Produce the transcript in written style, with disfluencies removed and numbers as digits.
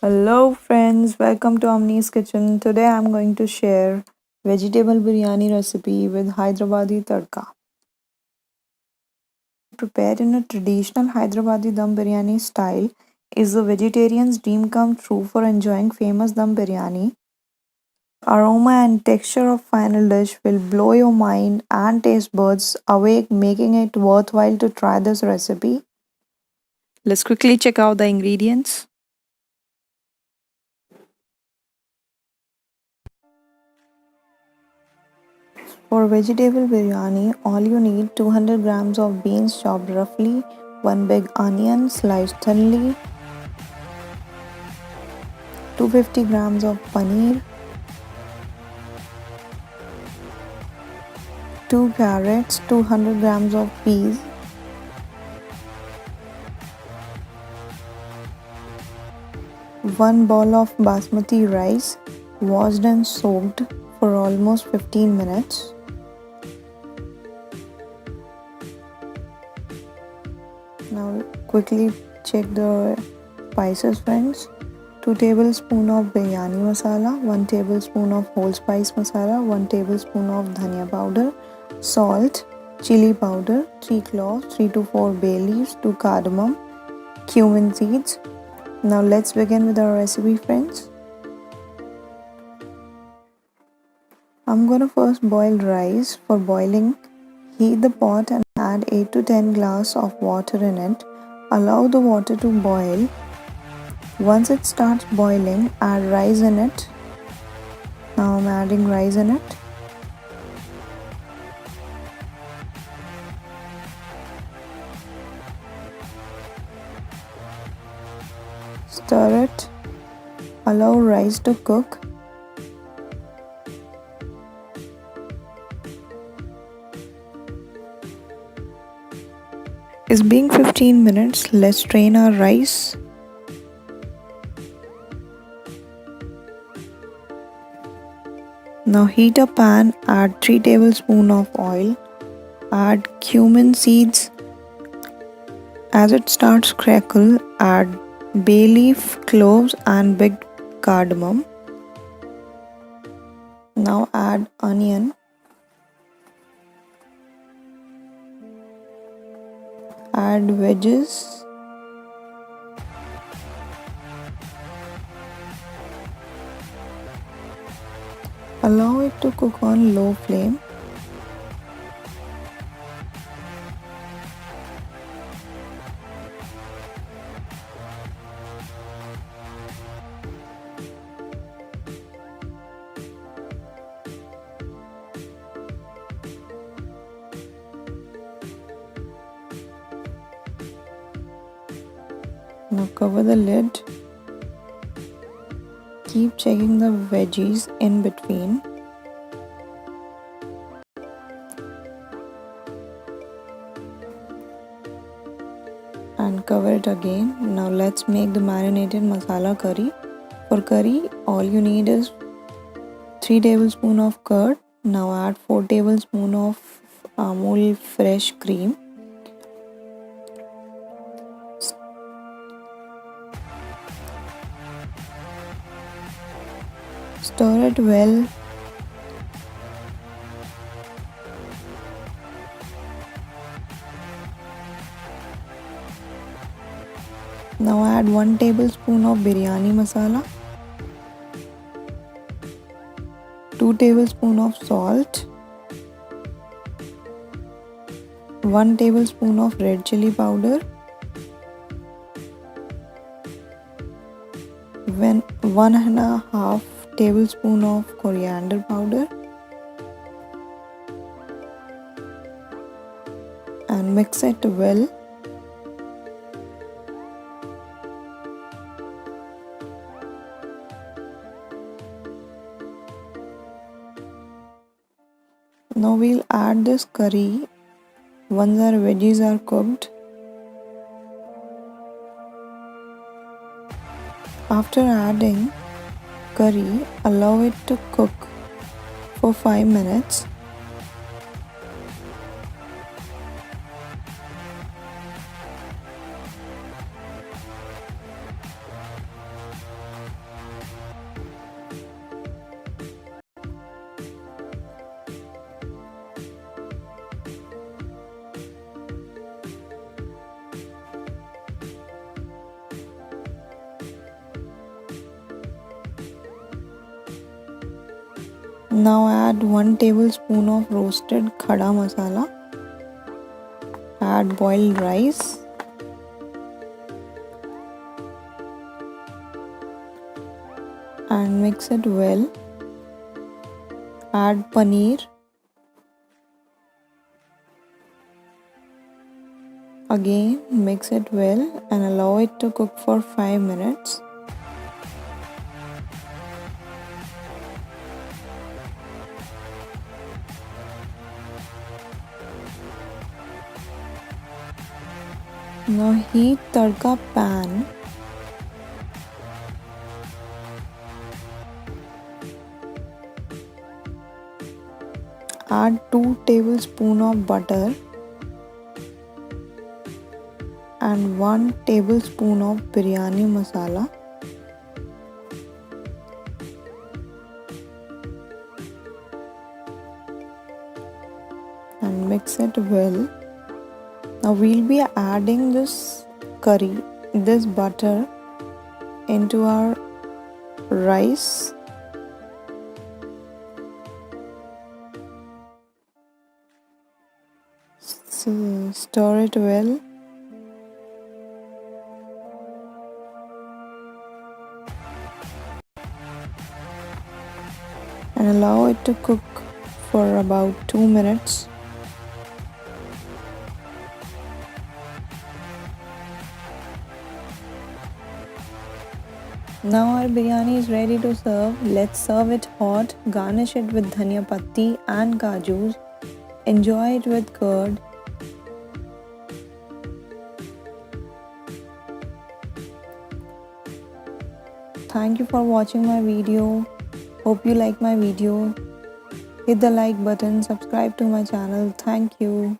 Hello friends, welcome to Omni's Kitchen. Today I'm going to share vegetable biryani recipe with hyderabadi tadka. Prepared in a traditional hyderabadi dum biryani style is a vegetarian's dream come true for enjoying famous dum biryani. Aroma and texture of final dish will blow your mind and taste buds awake, making it worthwhile to try this recipe. Let's quickly check out the ingredients. For vegetable biryani, all you need 200 grams of beans chopped roughly, 1 big onion sliced thinly, 250 grams of paneer, 2 carrots, 200 grams of peas, one bowl of basmati rice washed and soaked for almost 15 minutes. Now quickly check the spices friends. 2 tablespoons of biryani masala, 1 tablespoon of whole spice masala, 1 tablespoon of dhania powder, salt, chili powder, 3 cloves, 3 to 4 bay leaves, 2 cardamom, cumin seeds. Now let's begin with our recipe friends. I'm gonna first boil rice. For boiling, heat the pot and add 8 to 10 glass of water in it. Allow the water to boil. Once it starts boiling, add rice in it. Now I'm adding rice in it. Stir it. Allow rice to cook. It's been 15 minutes. Let's strain our rice. Now heat a pan, add 3 tablespoons of oil, add cumin seeds. As it starts crackle, add bay leaf, cloves and big cardamom. Now add onion, add veggies, allow it to cook on low flame. Now cover the lid. Keep checking the veggies in between. And cover it again. Now let's make the marinated masala curry. For curry, all you need is 3 tablespoons of curd. Now add 4 tablespoons of Amul fresh cream. Stir it well. Now add 1 tablespoon of biryani masala, 2 tablespoons of salt, 1 tablespoon of red chili powder, 1.5 tablespoon of coriander powder, and mix it well. Now we'll add this curry once our veggies are cooked. After adding curry, allow it to cook for 5 minutes. Now add 1 tablespoon of roasted khada masala. Add boiled rice. And mix it well. Add paneer. Again mix it well and allow it to cook for 5 minutes. Now heat tadka pan. Add 2 tablespoons of butter and 1 tablespoon of biryani masala. And mix it well. Now we'll be adding this butter into our rice. Stir it well. And allow it to cook for about 2 minutes. Now our biryani is ready to serve. Let's serve it hot. Garnish it with dhania patti and kajus. Enjoy it with curd. Thank you for watching my video. Hope you like my video. Hit the like button, subscribe to my channel. Thank you.